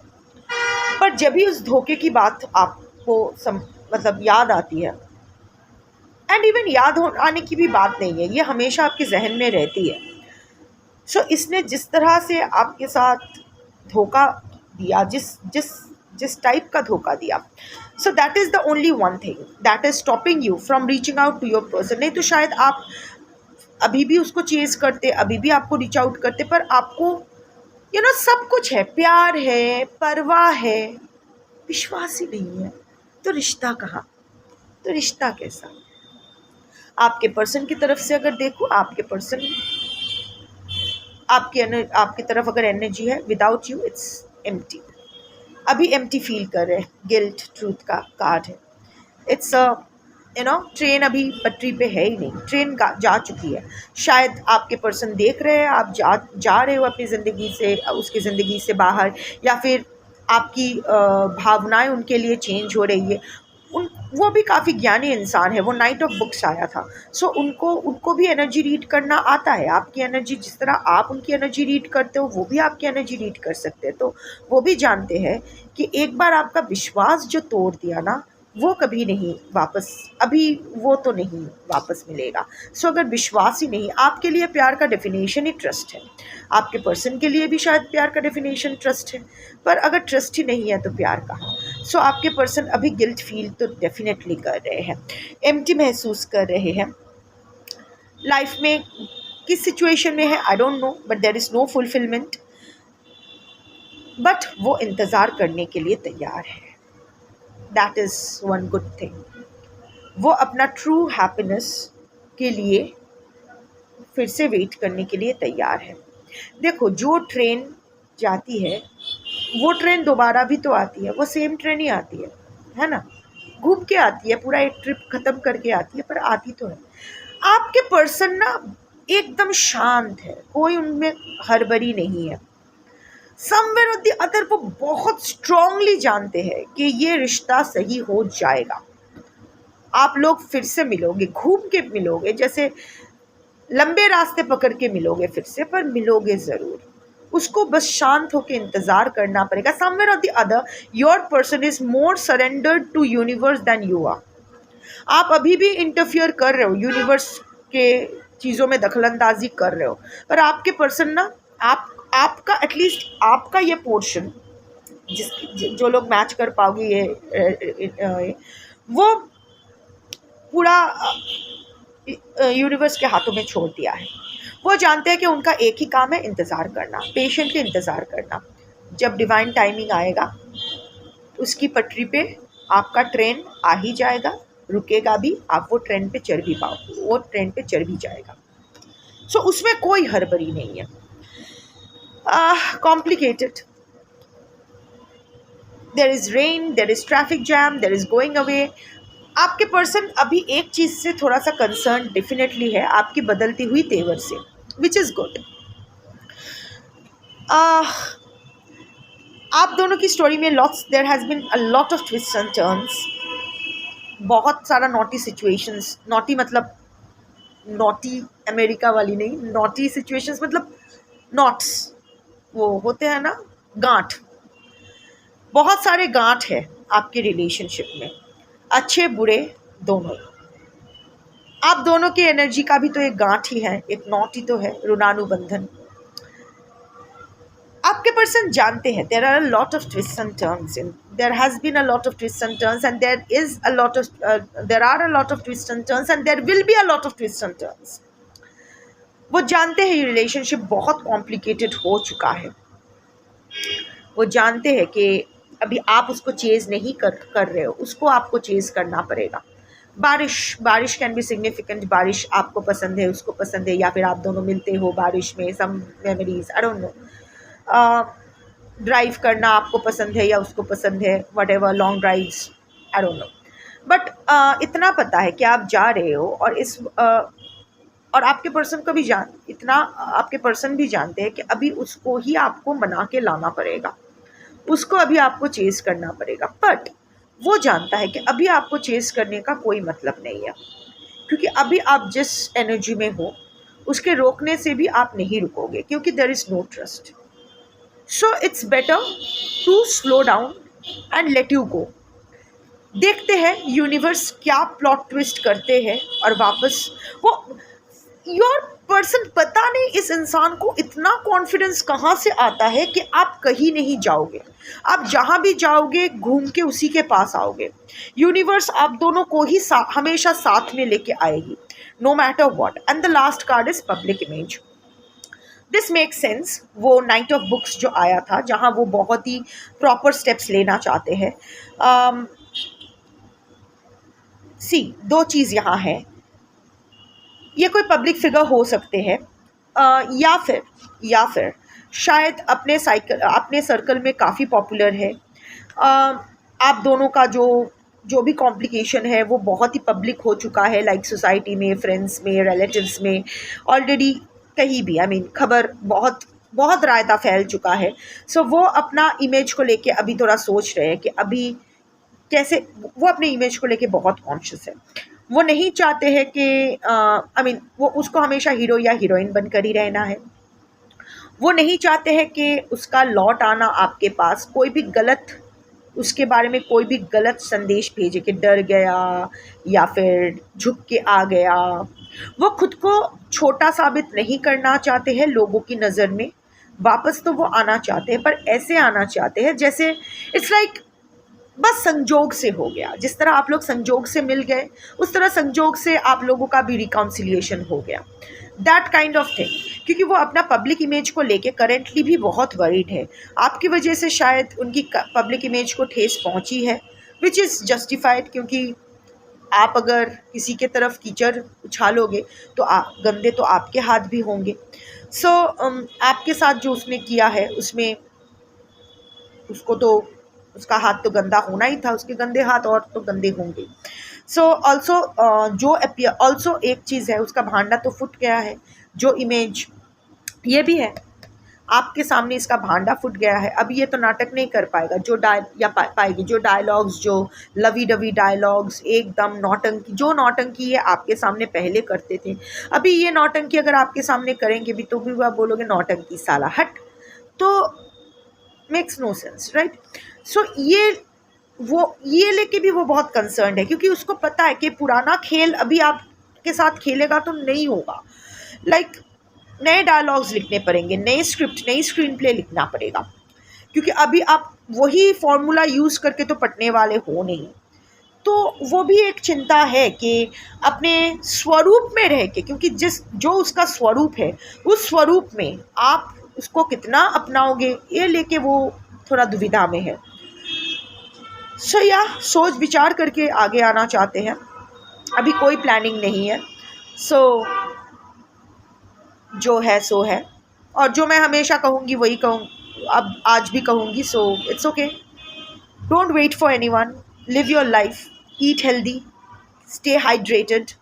पर जब भी उस धोखे की बात आपको मतलब याद आती है, एंड इवन याद आने की भी बात नहीं है, ये हमेशा आपके जहन में रहती है। सो इसने जिस तरह से आपके साथ धोखा दिया, जिस टाइप का धोखा दिया, so that is the only one thing that is stopping you from reaching out to your person. नहीं तो शायद आप अभी भी उसको चेज़ करते, अभी भी आपको रीच आउट करते, पर आपको सब कुछ है, प्यार है, परवाह है, विश्वास ही नहीं है, तो रिश्ता कहाँ, तो रिश्ता कैसा। आपके पर्सन की तरफ से अगर देखो, आपके पर्सन आपकी तरफ अगर एनर्जी है, विदाउट यू इट्स एम्प्टी। अभी एम्प्टी फील कर रहे हैं, गिल्ट ट्रूथ का कार्ड है। इट्स ट्रेन अभी पटरी पे है ही नहीं, ट्रेन जा चुकी है। शायद आपके पर्सन देख रहे हैं आप जा रहे हो अपनी ज़िंदगी से, उसकी ज़िंदगी से बाहर, या फिर आपकी भावनाएं उनके लिए चेंज हो रही है। वो भी काफ़ी ज्ञानी इंसान है, वो नाइट ऑफ बुक्स आया था। सो उनको भी एनर्जी रीड करना आता है। आपकी एनर्जी, जिस तरह आप उनकी एनर्जी रीड करते हो, वो भी आपकी एनर्जी रीड कर सकते हैं। तो वो भी जानते हैं कि एक बार आपका विश्वास जो तोड़ दिया ना, वो कभी नहीं वापस, अभी वो तो नहीं वापस मिलेगा। सो अगर विश्वास ही नहीं, आपके लिए प्यार का डेफिनेशन ही ट्रस्ट है, आपके पर्सन के लिए भी शायद प्यार का डेफिनेशन ट्रस्ट है, पर अगर ट्रस्ट ही नहीं है तो प्यार कहाँ। सो आपके पर्सन अभी गिल्ट फील तो डेफिनेटली कर रहे हैं, एम्प्टी महसूस कर रहे हैं। लाइफ में किस सिचुएशन में है I don't know, but there is no fulfilment, but वो इंतज़ार करने के लिए तैयार है। That is one good thing. वो अपना ट्रू हैप्पीनेस के लिए फिर से वेट करने के लिए तैयार है। देखो, जो ट्रेन जाती है वो ट्रेन दोबारा भी तो आती है, वो सेम ट्रेन ही आती है ना, घूम के आती है, पूरा एक ट्रिप ख़त्म करके आती है, पर आती तो है। आपके पर्सन ना एकदम शांत है, कोई उनमें हड़बड़ी नहीं है। समवेयर ऑफ द अदर वो बहुत स्ट्रांगली जानते हैं कि ये रिश्ता सही हो जाएगा। आप लोग फिर से मिलोगे, घूम के मिलोगे, जैसे लंबे रास्ते पकड़ के मिलोगे फिर से, पर मिलोगे ज़रूर। उसको बस शांत होकर इंतज़ार करना पड़ेगा। Somewhere of the other your person is more surrendered to universe than you are. आप अभी भी इंटरफियर कर रहे हो यूनिवर्स के चीज़ों में दखलंदाजी कर रहे हो, पर आपके पर्सन ना आपका एटलीस्ट आपका ये पोर्शन जो लोग मैच कर पाओगे ये वो पूरा यूनिवर्स के हाथों में छोड़ दिया है। वो जानते हैं कि उनका एक ही काम है, इंतज़ार करना, पेशेंटली इंतज़ार करना। जब डिवाइन टाइमिंग आएगा उसकी पटरी पे आपका ट्रेन आ ही जाएगा, रुकेगा भी, आप वो ट्रेन पे चढ़ भी पाओगे, वो ट्रेन पे चढ़ भी जाएगा। सो उसमें कोई हड़बड़ी नहीं है। Complicated, there is rain, there is traffic jam, there is going away. आपके पर्सन अभी एक चीज़ से थोड़ा सा कंसर्न डेफिनेटली है, आपकी बदलती हुई तेवर से, विच इज़ गुड। आप दोनों की स्टोरी में there has been a lot of twist and turns, बहुत सारा नॉटी सिचुएशंस। नॉटी मतलब नॉटी अमेरिका वाली नहीं, नॉटी सिचुएशंस मतलब नॉट्स, वो होते हैं ना गांठ, बहुत सारे गांठ है आपके रिलेशनशिप में, अच्छे बुरे दोनों। आप दोनों की एनर्जी का भी तो एक गांठ ही है, एक नॉट ही तो है, ऋणानुबंधन। आपके पर्सन जानते हैं there are a lot of twist and turns, there has been a lot of twist and turns and there are a lot of twist and turns and there will be a lot of twist and turns. वो जानते हैं ये relationship बहुत complicated हो चुका है। वो जानते हैं कि अभी आप उसको चेज़ नहीं कर रहे हो, उसको आपको चेज़ करना पड़ेगा। बारिश कैन बी सिग्निफिकेंट, बारिश आपको पसंद है, उसको पसंद है, या फिर आप दोनों मिलते हो बारिश में, some memories, I don't know. Drive करना आपको पसंद है या उसको पसंद है, whatever, long drives, I don't know. But इतना पता है कि आप जा रहे हो, और आपके पर्सन को भी आपके पर्सन भी जानते हैं कि अभी उसको ही आपको मना के लाना पड़ेगा, उसको अभी आपको चेज़ करना पड़ेगा। बट वो जानता है कि अभी आपको चेज़ करने का कोई मतलब नहीं है, क्योंकि अभी आप जिस एनर्जी में हो उसके रोकने से भी आप नहीं रुकोगे, क्योंकि there is no trust. So it's better to slow down and let you go. देखते हैं यूनिवर्स क्या प्लॉट ट्विस्ट करते हैं, और वापस वो योर पर्सन, पता नहीं इस इंसान को इतना कॉन्फिडेंस कहाँ से आता है कि आप कहीं नहीं जाओगे, आप जहाँ भी जाओगे घूम के उसी के पास आओगे। यूनिवर्स आप दोनों को ही हमेशा साथ में लेके आएगी, no matter what. And the last card is public image. This make sense. वो नाइट ऑफ बुक्स जो आया था, जहाँ वो बहुत ही प्रॉपर स्टेप्स लेना चाहते हैं। दो चीज़ यहाँ है, ये कोई पब्लिक फिगर हो सकते हैं, या फिर शायद अपने सर्कल में काफ़ी पॉपुलर है। आप दोनों का जो भी कॉम्प्लिकेशन है वो बहुत ही पब्लिक हो चुका है, लाइक सोसाइटी में, फ्रेंड्स में, रिलेटिव्स में, ऑलरेडी कहीं भी, आई मीन खबर बहुत रायता फैल चुका है। सो वो अपना इमेज को लेके अभी थोड़ा सोच रहे हैं कि अभी कैसे, वो अपने इमेज को लेके बहुत कॉन्शियस है। वो नहीं चाहते हैं कि वो उसको हमेशा हीरो या हीरोइन बनकर ही रहना है। वो नहीं चाहते हैं कि उसका लौट आना आपके पास कोई भी गलत, उसके बारे में कोई भी गलत संदेश भेजे कि डर गया या फिर झुक के आ गया। वो खुद को छोटा साबित नहीं करना चाहते हैं लोगों की नज़र में। वापस तो वो आना चाहते हैं, पर ऐसे आना चाहते हैं जैसे इट्स लाइक बस संजोग से हो गया। जिस तरह आप लोग संजोग से मिल गए, उस तरह संजोग से आप लोगों का भी रिकॉन्सिलिएशन हो गया, दैट काइंड ऑफ थिंग। क्योंकि वो अपना पब्लिक इमेज को लेके करेंटली भी बहुत वरीड है। आपकी वजह से शायद उनकी पब्लिक इमेज को ठेस पहुंची है, विच इज़ जस्टिफाइड, क्योंकि आप अगर किसी के तरफ कीचड़ उछालोगे तो गंदे तो आपके हाथ भी होंगे। सो आपके साथ जो उसने किया है उसमें उसका हाथ तो गंदा होना ही था, उसके गंदे हाथ और तो गंदे होंगे। सो ऑल्सो एक चीज़ है, उसका भांडा तो फूट गया है। जो इमेज ये भी है, आपके सामने इसका भांडा फूट गया है। अभी ये तो नाटक नहीं कर पाएगा, पाएगी जो डायलॉग्स, जो लवी डवी डायलॉग्स, एकदम जो नौटंकी है आपके सामने पहले करते थे, अभी ये नौटंकी अगर आपके सामने करेंगे भी तो भी आप बोलोगे नौटंकी साला हट, तो मेक्स नो सेंस, राइट। सो ये लेके भी वो बहुत कंसर्न्ड है, क्योंकि उसको पता है कि पुराना खेल अभी आप के साथ खेलेगा तो नहीं होगा। लाइक नए डायलॉग्स लिखने पड़ेंगे, नए स्क्रिप्ट, नई स्क्रीन प्ले लिखना पड़ेगा, क्योंकि अभी आप वही फॉर्मूला यूज़ करके तो पढ़ने वाले हो नहीं। तो वो भी एक चिंता है कि अपने स्वरूप में रह के, क्योंकि जो उसका स्वरूप है उस स्वरूप में आप उसको कितना अपनाओगे, ये लेके वो थोड़ा दुविधा में है। सोच विचार करके आगे आना चाहते हैं, अभी कोई प्लानिंग नहीं है। जो है सो है, और जो मैं हमेशा कहूँगी वही कहूँ, अब आज भी कहूँगी। It's okay, don't wait for anyone, live your life, eat healthy, stay hydrated,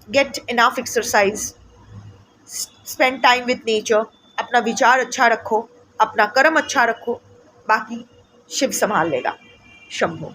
get enough exercise, spend time with nature, अपना विचार अच्छा रखो, अपना कर्म अच्छा रखो, बाकी शिव संभाल लेगा। शंभो।